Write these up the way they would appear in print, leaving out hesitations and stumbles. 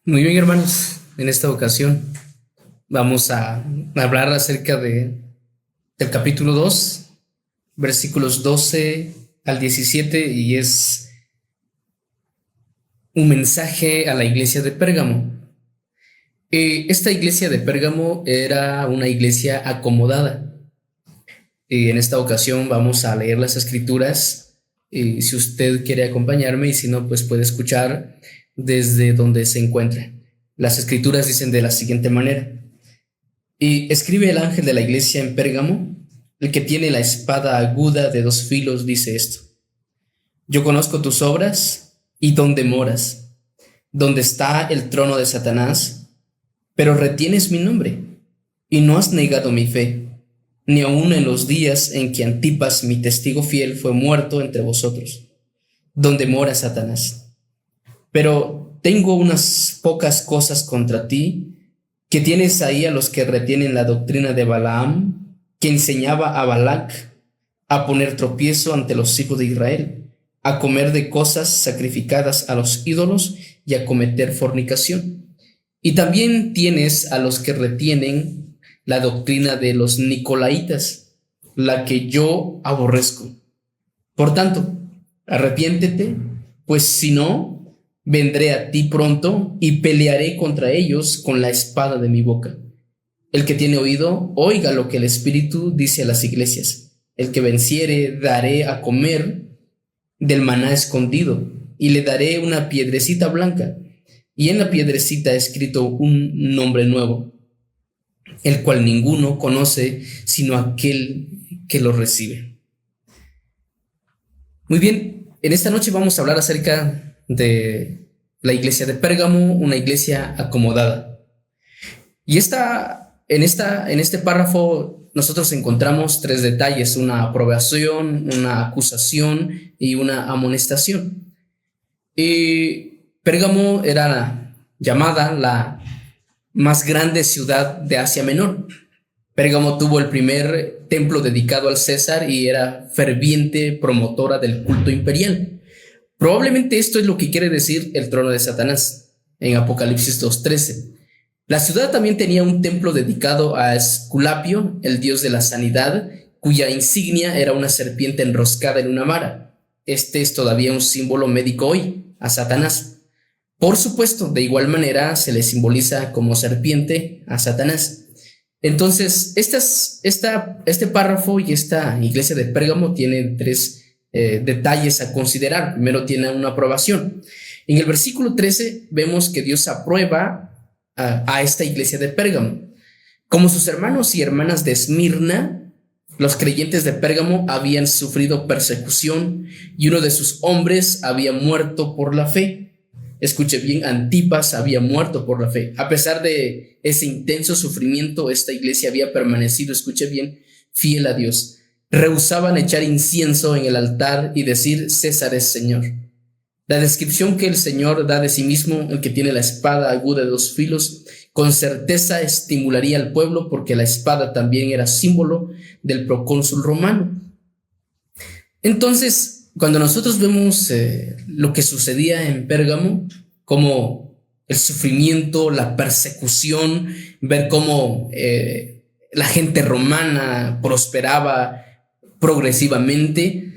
Muy bien, hermanos. En esta ocasión vamos a hablar acerca del capítulo 2, versículos 12 al 17, y es un mensaje a la iglesia de Pérgamo. Esta iglesia de Pérgamo era una iglesia acomodada. Y en esta ocasión vamos a leer las escrituras. Si usted quiere acompañarme, y si no, pues puede escuchar desde donde se encuentre. Las escrituras dicen de la siguiente manera: y escribe el ángel de la iglesia en Pérgamo, el que tiene la espada aguda de dos filos, dice esto: yo conozco tus obras y dónde moras, donde está el trono de Satanás, pero retienes mi nombre y no has negado mi fe, ni aun en los días en que Antipas, mi testigo fiel, fue muerto entre vosotros, donde mora Satanás. Pero tengo unas pocas cosas contra ti, que tienes ahí a los que retienen la doctrina de Balaam, que enseñaba a Balac a poner tropiezo ante los hijos de Israel, a comer de cosas sacrificadas a los ídolos y a cometer fornicación. Y también tienes a los que retienen la doctrina de los Nicolaitas, la que yo aborrezco. Por tanto, arrepiéntete, pues si no, vendré a ti pronto y pelearé contra ellos con la espada de mi boca. El que tiene oído, oiga lo que el Espíritu dice a las iglesias. El que venciere, daré a comer del maná escondido, y le daré una piedrecita blanca, y en la piedrecita escrito un nombre nuevo, el cual ninguno conoce sino aquel que lo recibe. Muy bien, en esta noche vamos a hablar acerca de la iglesia de Pérgamo, una iglesia acomodada. Y en este párrafo nosotros encontramos tres detalles: una aprobación, una acusación y una amonestación. Pérgamo era llamada la más grande ciudad de Asia Menor. Pérgamo tuvo el primer templo dedicado al César y era ferviente promotora del culto imperial. Probablemente esto es lo que quiere decir el trono de Satanás en Apocalipsis 2:13. La ciudad también tenía un templo dedicado a Esculapio, el dios de la sanidad, cuya insignia era una serpiente enroscada en una vara. Este es todavía un símbolo médico hoy, a Satanás. Por supuesto, de igual manera se le simboliza como serpiente a Satanás. Entonces, este párrafo y esta iglesia de Pérgamo tienen tres detalles a considerar. Primero, tiene una aprobación. En el versículo 13 vemos que Dios aprueba a esta iglesia de Pérgamo. Como sus hermanos y hermanas de Esmirna, los creyentes de Pérgamo habían sufrido persecución y uno de sus hombres había muerto por la fe. Escuche bien, Antipas había muerto por la fe. A pesar de ese intenso sufrimiento, esta iglesia había permanecido, escuche bien, fiel a Dios. Rehusaban echar incienso en el altar y decir: César es Señor. La descripción que el Señor da de sí mismo, el que tiene la espada aguda de dos filos, con certeza estimularía al pueblo, porque la espada también era símbolo del procónsul romano. Entonces, cuando nosotros vemos lo que sucedía en Pérgamo, como el sufrimiento, la persecución, ver cómo la gente romana prosperaba progresivamente,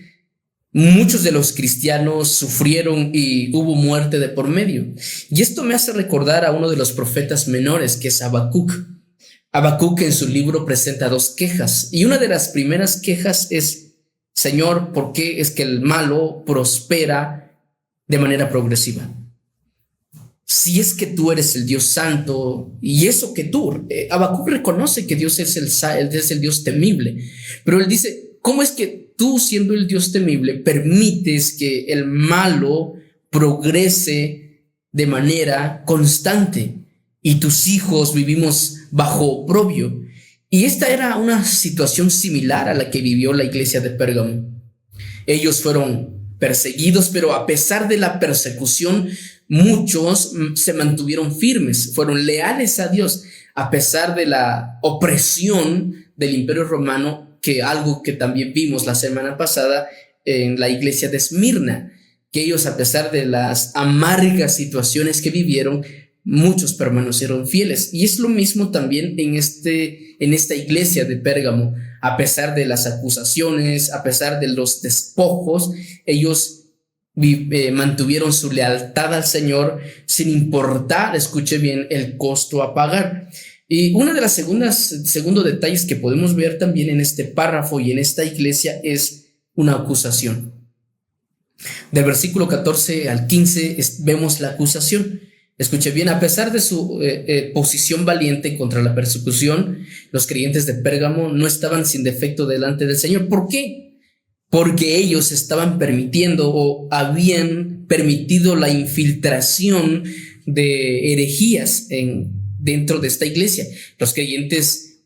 muchos de los cristianos sufrieron y hubo muerte de por medio. Y esto me hace recordar a uno de los profetas menores, que es Habacuc. Habacuc en su libro presenta dos quejas, y una de las primeras quejas es: Señor, ¿por qué es que el malo prospera de manera progresiva? Si es que tú eres el Dios santo, y eso que tú, Habacuc reconoce que Dios es el Dios temible, pero él dice: ¿cómo es que tú, siendo el Dios temible, permites que el malo progrese de manera constante y tus hijos vivimos bajo oprobio? Y esta era una situación similar a la que vivió la iglesia de Pérgamo. Ellos fueron perseguidos, pero a pesar de la persecución, muchos se mantuvieron firmes, fueron leales a Dios, a pesar de la opresión del Imperio Romano, que algo que también vimos la semana pasada en la iglesia de Esmirna, que ellos, a pesar de las amargas situaciones que vivieron, muchos permanecieron fieles. Y es lo mismo también en esta iglesia de Pérgamo. A pesar de las acusaciones, a pesar de los despojos, ellos mantuvieron su lealtad al Señor sin importar, escuche bien, el costo a pagar. Y una de las segundo detalles que podemos ver también en este párrafo y en esta iglesia es una acusación. Del versículo 14 al 15 vemos la acusación. Escuche bien, a pesar de su posición valiente contra la persecución, los creyentes de Pérgamo no estaban sin defecto delante del Señor. ¿Por qué? Porque ellos estaban permitiendo o habían permitido la infiltración de herejías dentro de esta iglesia. Los creyentes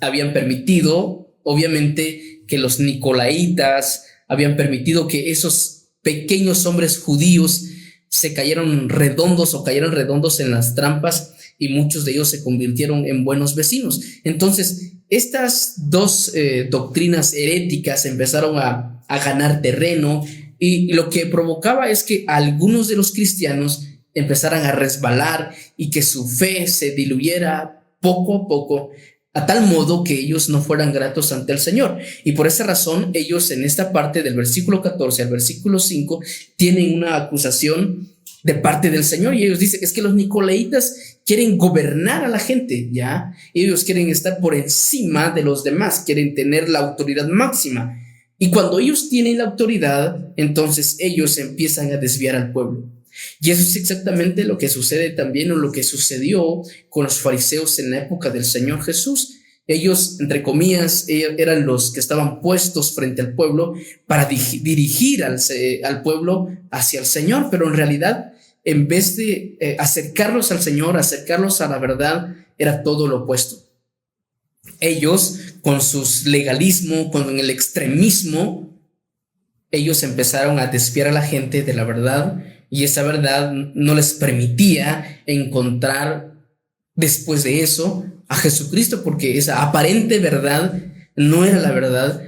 habían permitido, obviamente, que los nicolaitas habían permitido que esos pequeños hombres judíos se cayeron redondos en las trampas, y muchos de ellos se convirtieron en buenos vecinos. Entonces, estas dos doctrinas heréticas empezaron a ganar terreno, y lo que provocaba es que algunos de los cristianos empezaran a resbalar y que su fe se diluyera poco a poco, a tal modo que ellos no fueran gratos ante el Señor. Y por esa razón, ellos en esta parte del versículo 14 al versículo 5 tienen una acusación de parte del Señor, y ellos dicen, es que los nicolaitas quieren gobernar a la gente, ¿ya? Ellos quieren estar por encima de los demás, quieren tener la autoridad máxima. Y cuando ellos tienen la autoridad, entonces ellos empiezan a desviar al pueblo. Y eso es exactamente lo que sucede también, o lo que sucedió con los fariseos en la época del Señor Jesús. Ellos, entre comillas, eran los que estaban puestos frente al pueblo para dirigir al pueblo hacia el Señor, pero en realidad, en vez de acercarlos al Señor, acercarlos a la verdad, era todo lo opuesto. Ellos, con su legalismo, con el extremismo, ellos empezaron a desviar a la gente de la verdad, y esa verdad no les permitía encontrar después de eso a Jesucristo, porque esa aparente verdad no era la verdad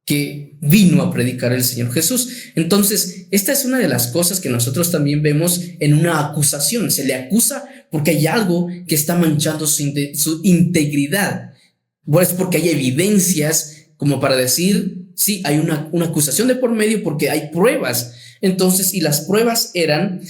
que vino a predicar el Señor Jesús. Entonces, esta es una de las cosas que nosotros también vemos en una acusación. Se le acusa porque hay algo que está manchando su integridad. Bueno, es porque hay evidencias como para decir, sí, hay una acusación de por medio porque hay pruebas. Entonces, y las pruebas eran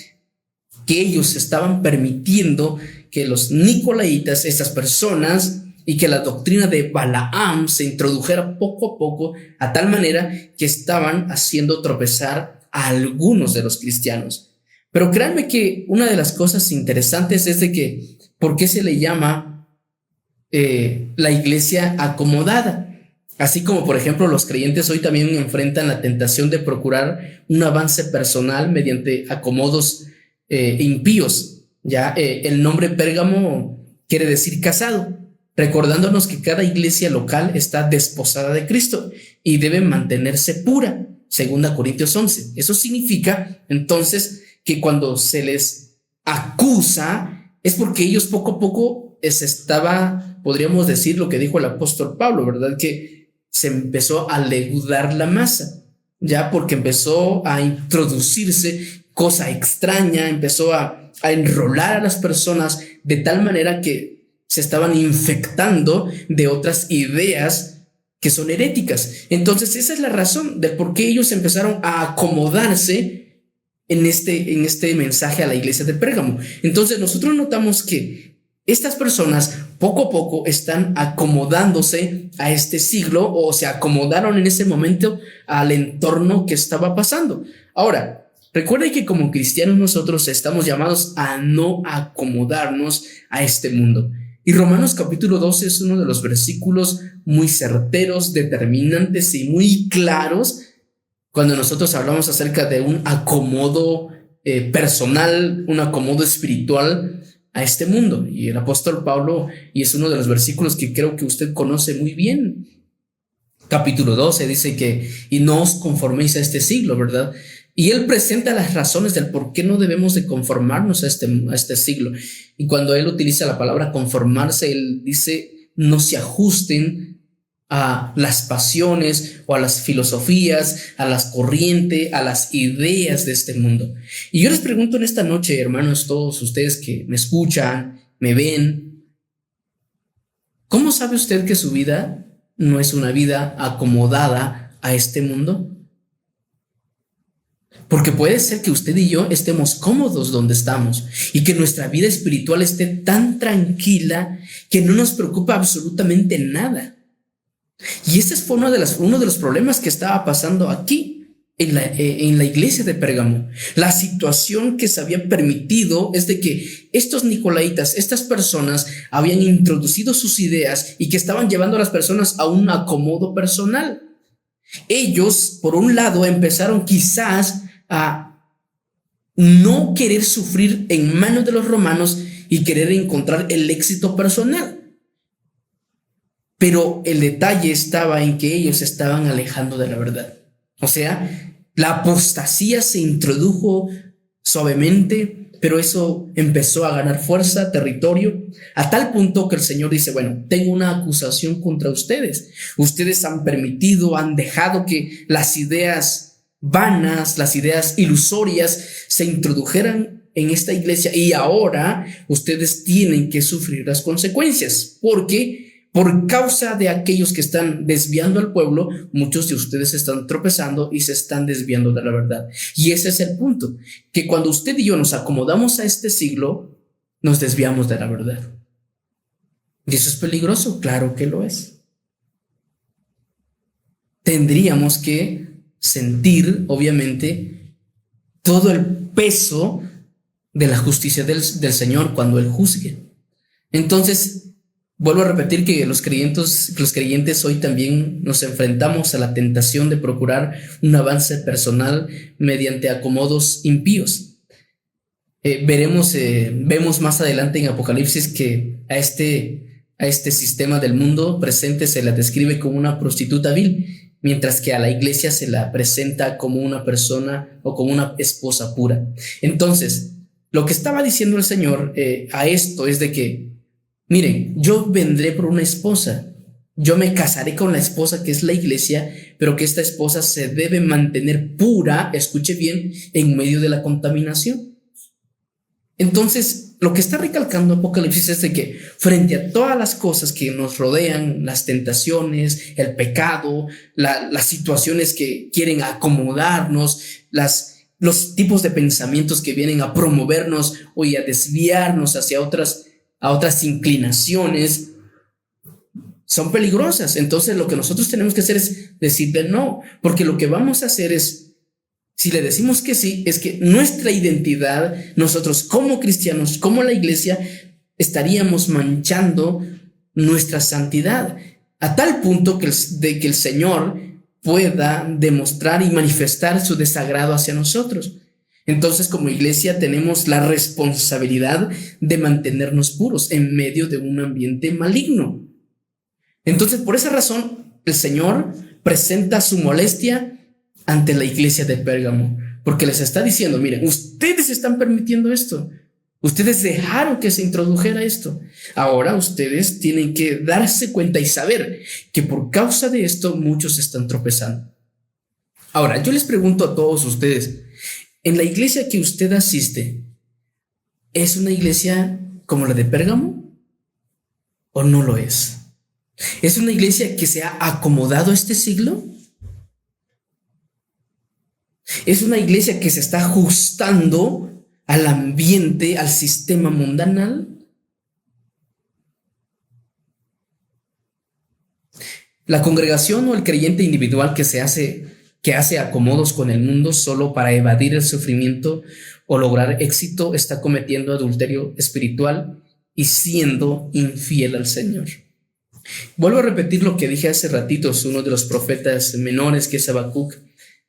que ellos estaban permitiendo que los nicolaitas, esas personas, y que la doctrina de Balaam se introdujera poco a poco, a tal manera que estaban haciendo tropezar a algunos de los cristianos. Pero créanme que una de las cosas interesantes es de que, ¿por qué se le llama la iglesia acomodada? Así como, por ejemplo, los creyentes hoy también enfrentan la tentación de procurar un avance personal mediante acomodos impíos. Ya el nombre Pérgamo quiere decir casado, recordándonos que cada iglesia local está desposada de Cristo y debe mantenerse pura, 2 Corintios 11. Eso significa entonces que cuando se les acusa es porque ellos poco a poco podríamos decir lo que dijo el apóstol Pablo, ¿verdad? Que se empezó a leudar la masa, ya, porque empezó a introducirse cosa extraña, empezó a enrolar a las personas de tal manera que se estaban infectando de otras ideas que son heréticas. Entonces esa es la razón de por qué ellos empezaron a acomodarse en este mensaje a la iglesia de Pérgamo. Entonces nosotros notamos que estas personas poco a poco están acomodándose a este siglo, o se acomodaron en ese momento al entorno que estaba pasando. Ahora, recuerden que como cristianos nosotros estamos llamados a no acomodarnos a este mundo. Y Romanos capítulo 12 es uno de los versículos muy certeros, determinantes y muy claros cuando nosotros hablamos acerca de un acomodo personal, un acomodo espiritual a este mundo. Y el apóstol Pablo, y es uno de los versículos que creo que usted conoce muy bien, capítulo 12 dice que y no os conforméis a este siglo, ¿verdad? Y él presenta las razones del por qué no debemos de conformarnos a este siglo. Y cuando él utiliza la palabra conformarse, él dice no se ajusten a las pasiones o a las filosofías, a las corrientes, a las ideas de este mundo. Y yo les pregunto en esta noche, hermanos, todos ustedes que me escuchan, me ven, ¿cómo sabe usted que su vida no es una vida acomodada a este mundo? Porque puede ser que usted y yo estemos cómodos donde estamos y que nuestra vida espiritual esté tan tranquila que no nos preocupa absolutamente nada. Y ese fue uno de los problemas que estaba pasando aquí en la iglesia de Pérgamo. La situación que se había permitido es de que estos nicolaitas, estas personas, habían introducido sus ideas y que estaban llevando a las personas a un acomodo personal. Ellos, por un lado, empezaron quizás a no querer sufrir en manos de los romanos y querer encontrar el éxito personal. Pero el detalle estaba en que ellos se estaban alejando de la verdad. O sea, la apostasía se introdujo suavemente, pero eso empezó a ganar fuerza, territorio, a tal punto que el Señor dice, bueno, tengo una acusación contra ustedes. Ustedes han permitido, han dejado que las ideas vanas, las ideas ilusorias se introdujeran en esta iglesia y ahora ustedes tienen que sufrir las consecuencias, porque por causa de aquellos que están desviando al pueblo, muchos de ustedes están tropezando y se están desviando de la verdad. Y ese es el punto, que cuando usted y yo nos acomodamos a este siglo, nos desviamos de la verdad. ¿Y eso es peligroso? Claro que lo es. Tendríamos que sentir, obviamente, todo el peso de la justicia del Señor cuando Él juzgue. Entonces, vuelvo a repetir que los creyentes hoy también nos enfrentamos a la tentación de procurar un avance personal mediante acomodos impíos. Vemos más adelante en Apocalipsis que a este sistema del mundo presente se la describe como una prostituta vil, mientras que a la iglesia se la presenta como una persona o como una esposa pura. Entonces, lo que estaba diciendo el Señor a esto es de que, miren, yo vendré por una esposa, yo me casaré con la esposa que es la iglesia, pero que esta esposa se debe mantener pura, escuche bien, en medio de la contaminación. Entonces, lo que está recalcando Apocalipsis es de que frente a todas las cosas que nos rodean, las tentaciones, el pecado, las situaciones que quieren acomodarnos, los tipos de pensamientos que vienen a promovernos o a desviarnos hacia otras inclinaciones, son peligrosas. Entonces lo que nosotros tenemos que hacer es decirle no, porque lo que vamos a hacer es, si le decimos que sí, es que nuestra identidad, nosotros como cristianos, como la iglesia, estaríamos manchando nuestra santidad a tal punto de que el Señor pueda demostrar y manifestar su desagrado hacia nosotros. Entonces, como iglesia tenemos la responsabilidad de mantenernos puros en medio de un ambiente maligno. Entonces, por esa razón, el Señor presenta su molestia ante la iglesia de Pérgamo, porque les está diciendo, miren, ustedes están permitiendo esto, ustedes dejaron que se introdujera esto, ahora ustedes tienen que darse cuenta y saber que por causa de esto muchos están tropezando. Ahora, yo les pregunto a todos ustedes, ¿en la iglesia que usted asiste es una iglesia como la de Pérgamo o no lo es? ¿Es una iglesia que se ha acomodado a este siglo? ¿Es una iglesia que se está ajustando al ambiente, al sistema mundanal? La congregación o el creyente individual que hace acomodos con el mundo solo para evadir el sufrimiento o lograr éxito está cometiendo adulterio espiritual y siendo infiel al Señor. Vuelvo a repetir lo que dije hace ratitos. Uno de los profetas menores, que es Habacuc,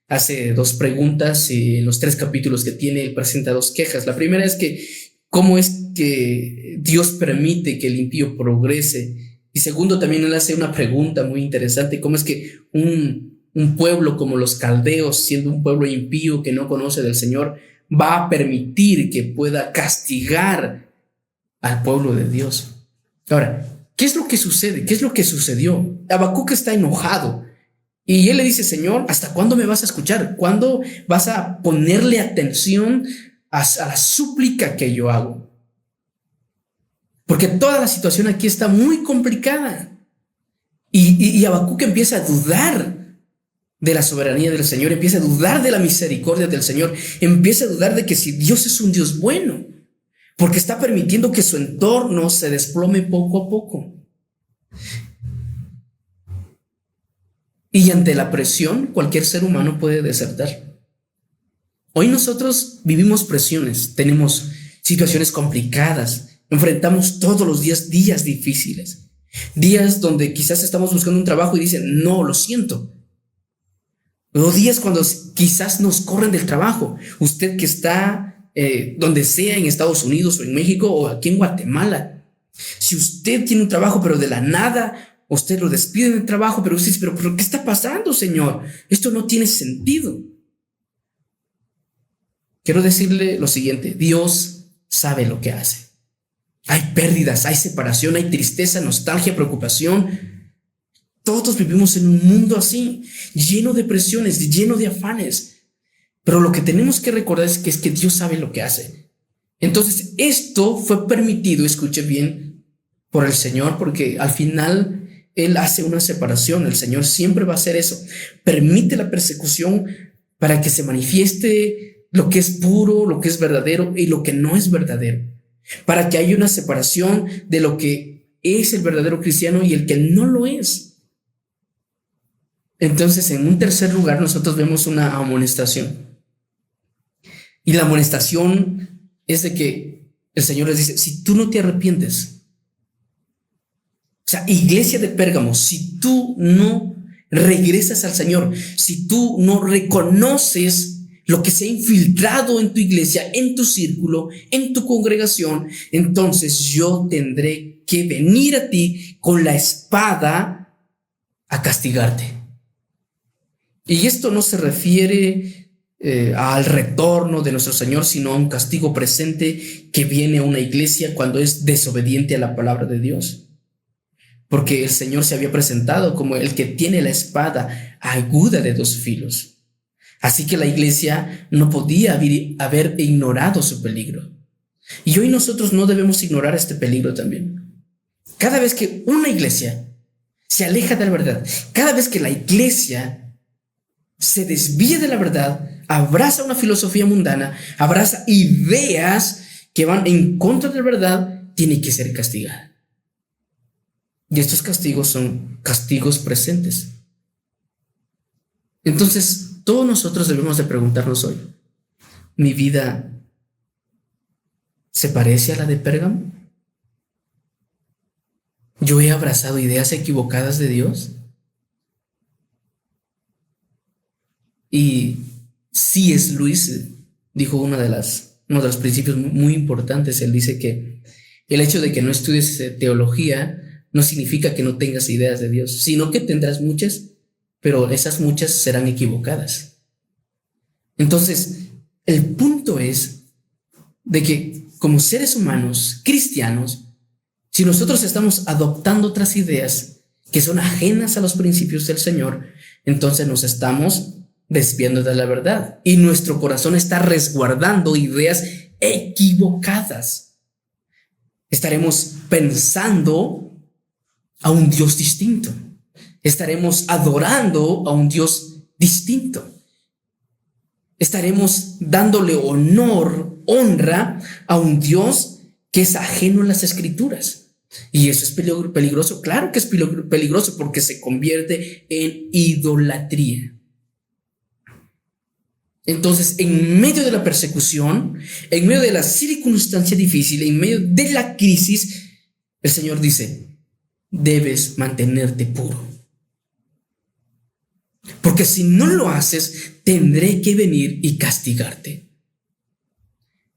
hace dos preguntas y en los 3 capítulos que tiene él presenta 2 quejas. La primera es que ¿cómo es que Dios permite que el impío progrese? Y segundo, también él hace una pregunta muy interesante: ¿cómo es que un pueblo como los caldeos, siendo un pueblo impío que no conoce del Señor, va a permitir que pueda castigar al pueblo de Dios? Ahora, ¿qué es lo que sucede? ¿Qué es lo que sucedió? Habacuc está enojado y él le dice, Señor, ¿hasta cuándo me vas a escuchar? ¿Cuándo vas a ponerle atención a la súplica que yo hago? Porque toda la situación aquí está muy complicada. Y Habacuc empieza a dudar de la soberanía del Señor, empieza a dudar de la misericordia del Señor, empieza a dudar de que si Dios es un Dios bueno, porque está permitiendo que su entorno se desplome poco a poco. Y ante la presión, cualquier ser humano puede desertar. Hoy nosotros vivimos presiones, tenemos situaciones complicadas, enfrentamos todos los días difíciles, días donde quizás estamos buscando un trabajo y dicen, no, lo siento. O días cuando quizás nos corren del trabajo. Usted que está donde sea, en Estados Unidos o en México o aquí en Guatemala. Si usted tiene un trabajo, pero de la nada, usted lo despide del trabajo, pero usted dice, pero ¿qué está pasando, Señor? Esto no tiene sentido. Quiero decirle lo siguiente, Dios sabe lo que hace. Hay pérdidas, hay separación, hay tristeza, nostalgia, preocupación. Todos vivimos en un mundo así, lleno de presiones, lleno de afanes. Pero lo que tenemos que recordar es que Dios sabe lo que hace. Entonces, esto fue permitido, escuche bien, por el Señor, porque al final Él hace una separación. El Señor siempre va a hacer eso. Permite la persecución para que se manifieste lo que es puro, lo que es verdadero y lo que no es verdadero. Para que haya una separación de lo que es el verdadero cristiano y el que no lo es. Entonces, en un tercer lugar, nosotros vemos una amonestación. Y la amonestación es de que el Señor les dice, si tú no te arrepientes, o sea, iglesia de Pérgamo, si tú no regresas al Señor, si tú no reconoces lo que se ha infiltrado en tu iglesia, en tu círculo, en tu congregación, entonces yo tendré que venir a ti con la espada a castigarte. Y esto no se refiere al retorno de nuestro Señor, sino a un castigo presente que viene a una iglesia cuando es desobediente a la palabra de Dios. Porque el Señor se había presentado como el que tiene la espada aguda de dos filos. Así que la iglesia no podía haber ignorado su peligro. Y hoy nosotros no debemos ignorar este peligro también. Cada vez que una iglesia se aleja de la verdad, cada vez que la iglesia se desvía de la verdad, abraza una filosofía mundana, abraza ideas que van en contra de la verdad, tiene que ser castigada. Y estos castigos son castigos presentes. Entonces, todos nosotros debemos de preguntarnos hoy, ¿mi vida se parece a la de Pérgamo? ¿Yo he abrazado ideas equivocadas de Dios? Y C.S. Lewis dijo uno de los principios muy importantes. Él dice que el hecho de que no estudies teología no significa que no tengas ideas de Dios, sino que tendrás muchas, pero esas muchas serán equivocadas. Entonces, el punto es de que como seres humanos cristianos, si nosotros estamos adoptando otras ideas que son ajenas a los principios del Señor, entonces nos estamos desviando de la verdad y nuestro corazón está resguardando ideas equivocadas. Estaremos pensando a un Dios distinto, estaremos adorando a un Dios distinto, estaremos dándole honra a un Dios que es ajeno a las Escrituras. Y eso es peligroso, claro que es peligroso porque se convierte en idolatría. Entonces, en medio de la persecución, en medio de la circunstancia difícil, en medio de la crisis, el Señor dice, debes mantenerte puro. Porque si no lo haces, tendré que venir y castigarte.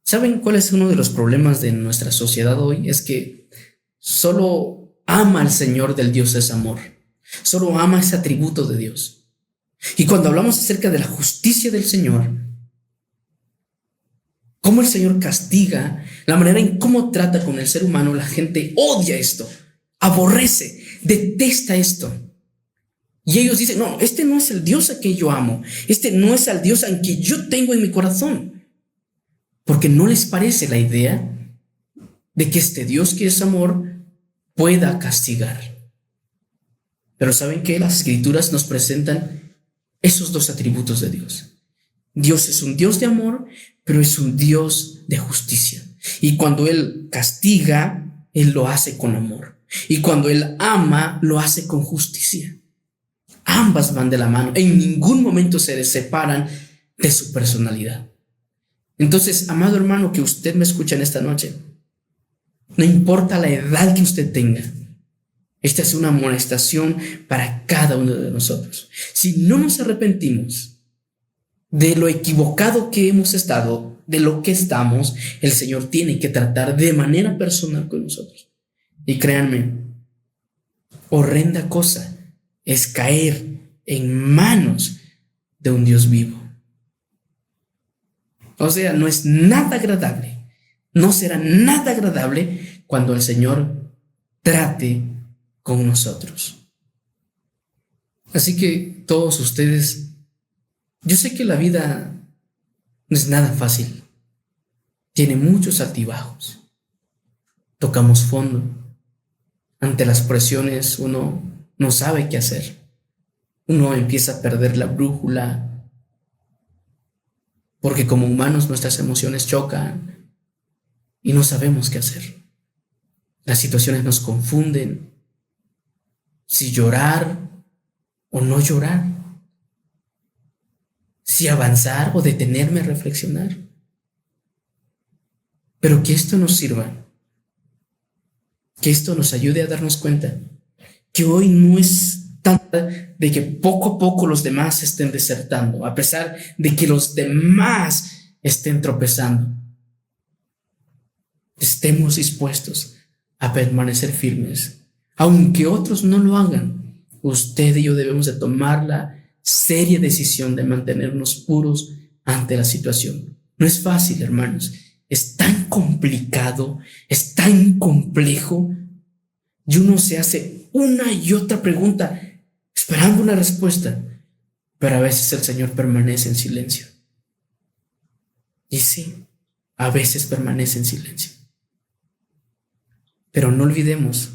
¿Saben cuál es uno de los problemas de nuestra sociedad hoy? Es que solo ama al Señor del Dios es amor. Solo ama ese atributo de Dios. Y cuando hablamos acerca de la justicia del Señor, cómo el Señor castiga, la manera en cómo trata con el ser humano, la gente odia esto, aborrece, detesta esto. Y ellos dicen, no, este no es el Dios a que yo amo, este no es el Dios al que yo tengo en mi corazón, porque no les parece la idea de que este Dios que es amor pueda castigar. Pero ¿saben qué? Las Escrituras nos presentan esos dos atributos de Dios. Dios es un Dios de amor, pero es un Dios de justicia. Y cuando Él castiga, Él lo hace con amor. Y cuando Él ama, lo hace con justicia. Ambas van de la mano. En ningún momento se separan de su personalidad. Entonces, amado hermano, que usted me escucha en esta noche, no importa la edad que usted tenga, esta es una amonestación para cada uno de nosotros. Si no nos arrepentimos de lo equivocado que hemos estado, de lo que estamos, el Señor tiene que tratar de manera personal con nosotros. Y créanme, horrenda cosa es caer en manos de un Dios vivo. O sea, no es nada agradable, no será nada agradable cuando el Señor trate con nosotros. Así que todos ustedes, yo sé que la vida no es nada fácil, tiene muchos altibajos, tocamos fondo, ante las presiones uno no sabe qué hacer, uno empieza a perder la brújula, porque como humanos nuestras emociones chocan y no sabemos qué hacer. Las situaciones nos confunden, si llorar o no llorar, si avanzar o detenerme a reflexionar. Pero que esto nos sirva, que esto nos ayude a darnos cuenta que hoy no es tanta de que poco a poco los demás estén desertando, a pesar de que los demás estén tropezando. Estemos dispuestos a permanecer firmes, aunque otros no lo hagan. Usted y yo debemos de tomar la seria decisión de mantenernos puros ante la situación. No es fácil, hermanos, es tan complicado, es tan complejo, y uno se hace una y otra pregunta esperando una respuesta, pero a veces el Señor permanece en silencio. Y sí, a veces permanece en silencio. Pero no olvidemos,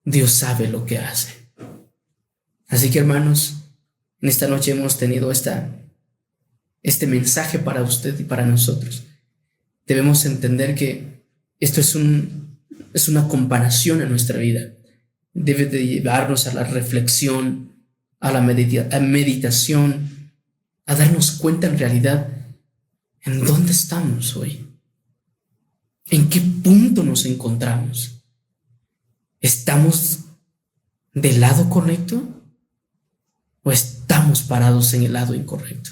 Dios sabe lo que hace. Así que, hermanos, en esta noche hemos tenido este mensaje para usted y para nosotros. Debemos entender que esto es una comparación en nuestra vida. Debe de llevarnos a la reflexión, a la meditación, a darnos cuenta en realidad en dónde estamos hoy, en qué punto nos encontramos. ¿Estamos del lado correcto o estamos parados en el lado incorrecto?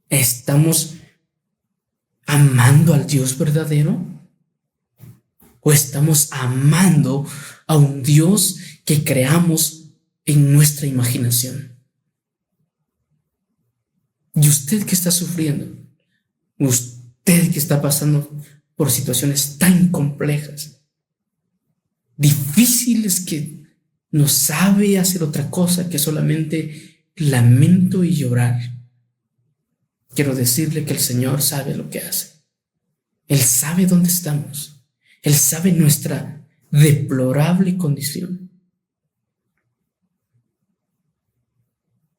¿Estamos amando al Dios verdadero o estamos amando a un Dios que creamos en nuestra imaginación? ¿Y usted que está sufriendo? ¿Usted que está pasando por situaciones tan complejas, difíciles, que no sabe hacer otra cosa que solamente lamento y llorar? Quiero decirle que el Señor sabe lo que hace. Él sabe dónde estamos. Él sabe nuestra deplorable condición.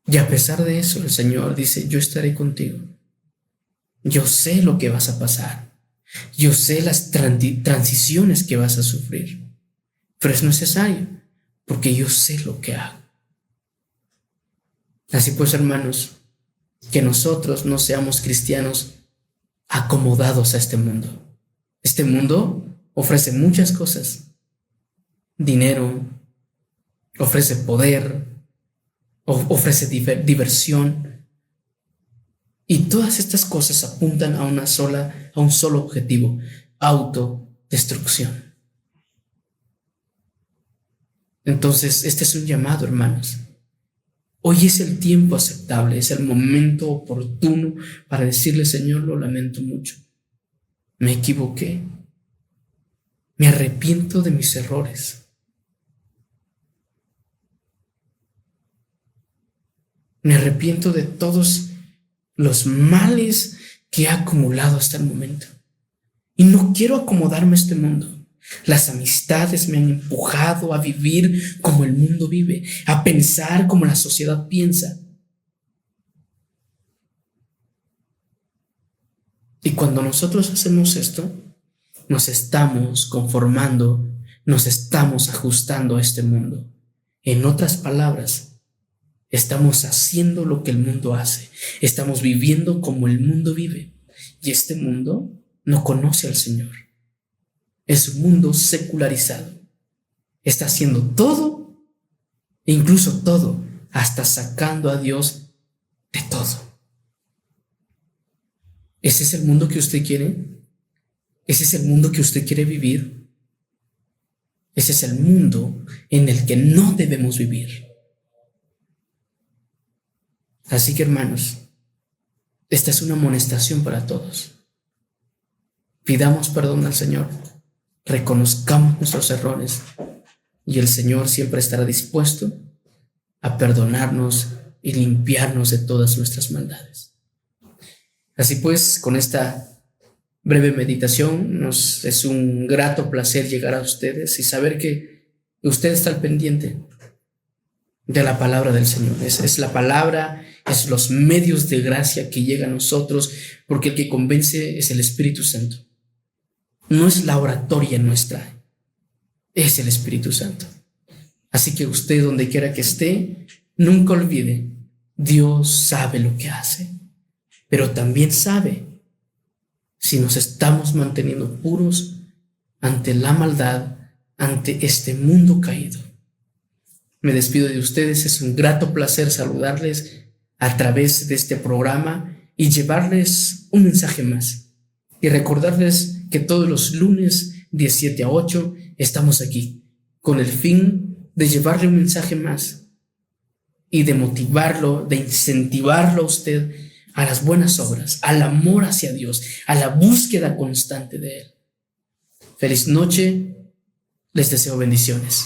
Y a pesar de eso, el Señor dice, yo estaré contigo. Yo sé lo que vas a pasar. Yo sé las transiciones que vas a sufrir. Pero es necesario, porque yo sé lo que hago. Así pues, hermanos, que nosotros no seamos cristianos acomodados a este mundo. Este mundo ofrece muchas cosas. Dinero, ofrece poder, ofrece diversión. Y todas estas cosas apuntan a un solo objetivo: autodestrucción. Entonces, este es un llamado, hermanos. Hoy es el tiempo aceptable, es el momento oportuno para decirle, Señor, lo lamento mucho. Me equivoqué Me arrepiento de mis errores. Me arrepiento de todos los males que he acumulado hasta el momento. Y no quiero acomodarme a este mundo. Las amistades me han empujado a vivir como el mundo vive, a pensar como la sociedad piensa. Y cuando nosotros hacemos esto, nos estamos conformando, nos estamos ajustando a este mundo. En otras palabras, estamos haciendo lo que el mundo hace. Estamos viviendo como el mundo vive. Y este mundo no conoce al Señor. Es un mundo secularizado. Está haciendo todo, e incluso todo, hasta sacando a Dios de todo. ¿Ese es el mundo que usted quiere? ¿Ese es el mundo que usted quiere vivir? Ese es el mundo en el que no debemos vivir. Así que, hermanos, esta es una amonestación para todos. Pidamos perdón al Señor, reconozcamos nuestros errores y el Señor siempre estará dispuesto a perdonarnos y limpiarnos de todas nuestras maldades. Así pues, con esta breve meditación, nos es un grato placer llegar a ustedes y saber que usted está al pendiente de la palabra del Señor. Es la palabra, es los medios de gracia que llegan a nosotros, porque el que convence es el Espíritu Santo. No es la oratoria nuestra, es el Espíritu Santo. Así que usted, donde quiera que esté, nunca olvide, Dios sabe lo que hace, pero también sabe si nos estamos manteniendo puros ante la maldad, ante este mundo caído. Me despido de ustedes, es un grato placer saludarles a través de este programa y llevarles un mensaje más. Y recordarles que todos los lunes de 7 a 8 estamos aquí con el fin de llevarle un mensaje más y de motivarlo, de incentivarlo a usted a las buenas obras, al amor hacia Dios, a la búsqueda constante de Él. Feliz noche, les deseo bendiciones.